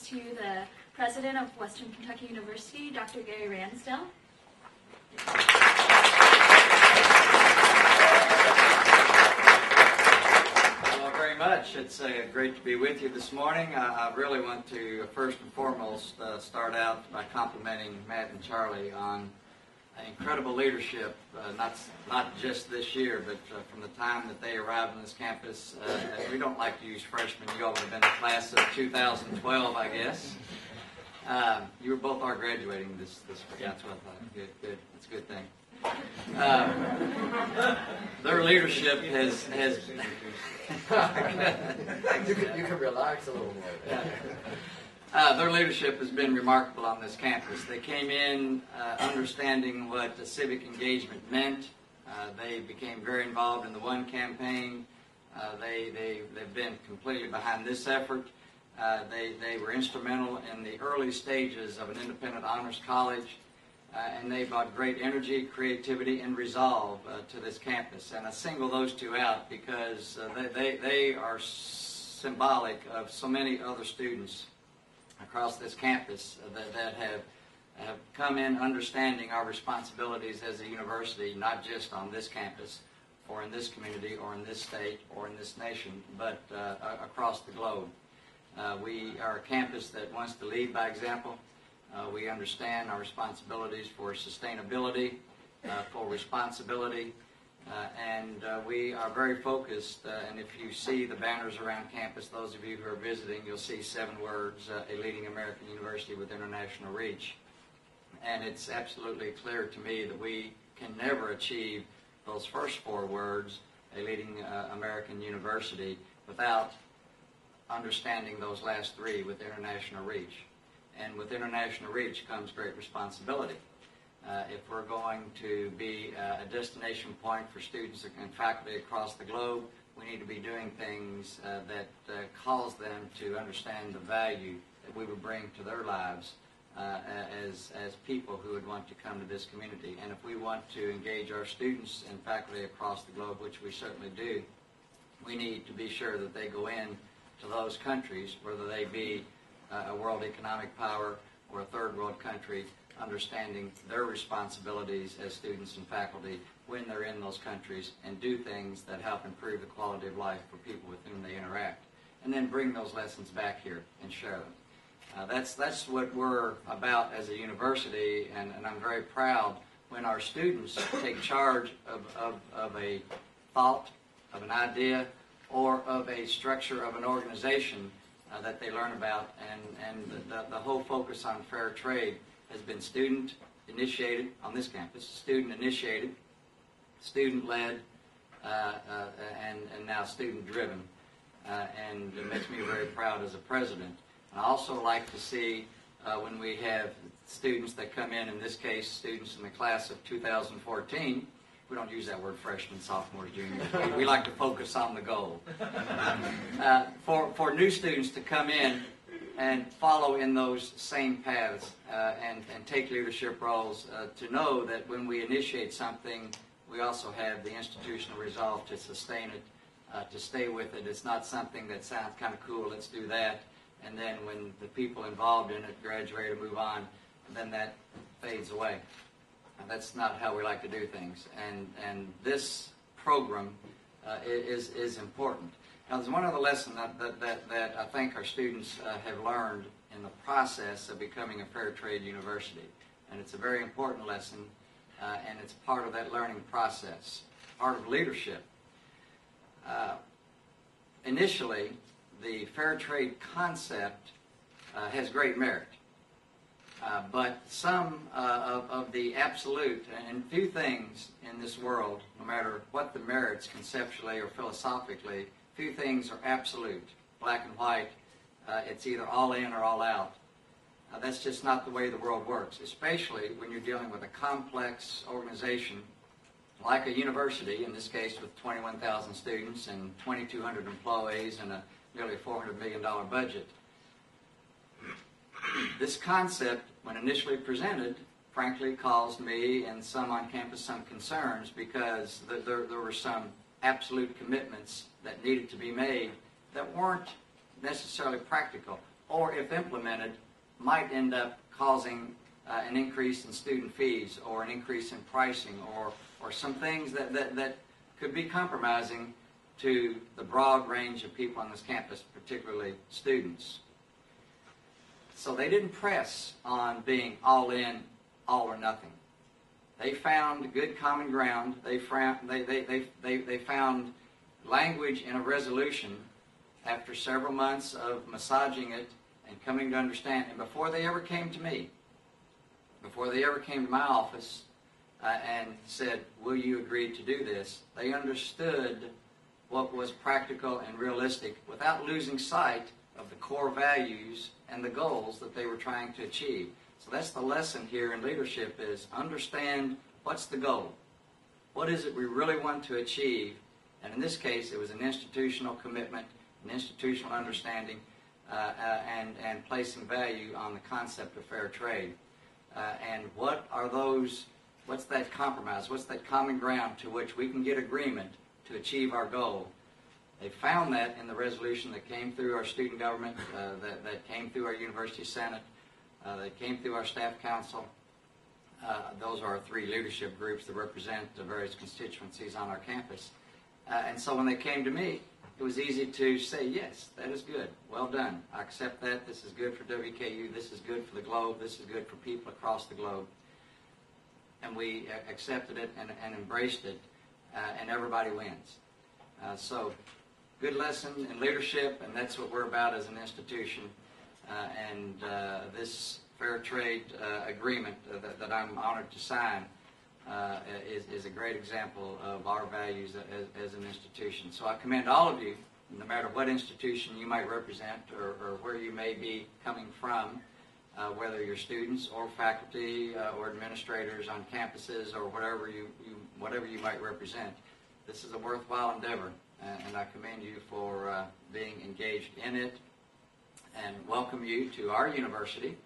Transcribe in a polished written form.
to the President of Western Kentucky University, Dr. Gary Ransdell. Very much. It's great to be with you this morning. I really want to first and foremost start out by complimenting Matt and Charlie on incredible leadership, not just this year, but from the time that they arrived on this campus. We don't like to use freshmen. You all would have been the class of 2012, I guess. You were both are graduating this yeah, that's what I thought. Good. That's a good thing. Their leadership has you can relax a little more. Their leadership has been remarkable on this campus. They came in understanding what civic engagement meant. They became very involved in the One campaign. They've been completely behind this effort. They were instrumental in the early stages of an independent honors college. And they brought great energy, creativity, and resolve to this campus. And I single those two out because they are symbolic of so many other students across this campus that have come in understanding our responsibilities as a university, not just on this campus or in this community or in this state or in this nation, but across the globe. We are a campus that wants to lead by example. We understand our responsibilities for sustainability, for responsibility, and we are very focused, and if you see the banners around campus, those of you who are visiting, you'll see 7 words, a leading American university with international reach. And it's absolutely clear to me that we can never achieve those first 4 words, a leading American university, without understanding those last 3 with international reach. And with international reach comes great responsibility. If we're going to be a destination point for students and faculty across the globe, we need to be doing things that cause them to understand the value that we would bring to their lives as people who would want to come to this community. And if we want to engage our students and faculty across the globe, which we certainly do, we need to be sure that they go in to those countries, whether they be a world economic power or a third world country, understanding their responsibilities as students and faculty when they're in those countries, and do things that help improve the quality of life for people with whom they interact, and then bring those lessons back here and share them. That's what we're about as a university, and I'm very proud when our students take charge of a thought, of an idea, or of a structure of an organization that they learn about, and the whole focus on fair trade has been student-initiated on this campus, student-initiated, student-led, and now student-driven, and it makes me very proud as a president. And I also like to see when we have students that come in this case, students in the class of 2014, we don't use that word freshmen, sophomores, juniors. We like to focus on the goal. For new students to come in and follow in those same paths and take leadership roles, to know that when we initiate something, we also have the institutional resolve to sustain it, to stay with it. It's not something that sounds kind of cool, let's do that, and then when the people involved in it graduate or move on, then that fades away. That's not how we like to do things, and this program is important. Now, there's one other lesson that I think our students have learned in the process of becoming a fair trade university, and it's a very important lesson, and it's part of that learning process, part of leadership. Initially, the fair trade concept has great merit. But some of the absolute, and few things in this world, no matter what the merits conceptually or philosophically, few things are absolute, black and white. It's either all in or all out. That's just not the way the world works, especially when you're dealing with a complex organization like a university, in this case with 21,000 students and 2,200 employees and a nearly $400 million budget. This concept, when initially presented, frankly caused me and some on campus some concerns, because there were some absolute commitments that needed to be made that weren't necessarily practical or if implemented, might end up causing an increase in student fees or an increase in pricing or some things that could be compromising to the broad range of people on this campus, particularly students. So they didn't press on being all in, all or nothing. They found good common ground. They found language in a resolution after several months of massaging it and coming to understand. And before they ever came to me, before they ever came to my office and said, will you agree to do this, they understood what was practical and realistic without losing sight of the core values and the goals that they were trying to achieve. So that's the lesson here in leadership, is understand what's the goal. What is it we really want to achieve? And in this case, it was an institutional commitment, an institutional understanding, and placing value on the concept of fair trade. And what are those, what's that compromise, what's that common ground to which we can get agreement to achieve our goal? They found that in the resolution that came through our student government, that came through our university senate, that came through our staff council. Those are our three leadership groups that represent the various constituencies on our campus. And so when they came to me, it was easy to say, yes, that is good. Well done. I accept that. This is good for WKU. This is good for the globe. This is good for people across the globe. And we accepted it and embraced it, and everybody wins. So good lesson in leadership, and that's what we're about as an institution. And this fair trade agreement that I'm honored to sign is a great example of our values as an institution. So I commend all of you, no matter what institution you might represent or where you may be coming from, whether you're students or faculty or administrators on campuses or whatever you might represent. This is a worthwhile endeavor, and I commend you for being engaged in it, and welcome you to our university.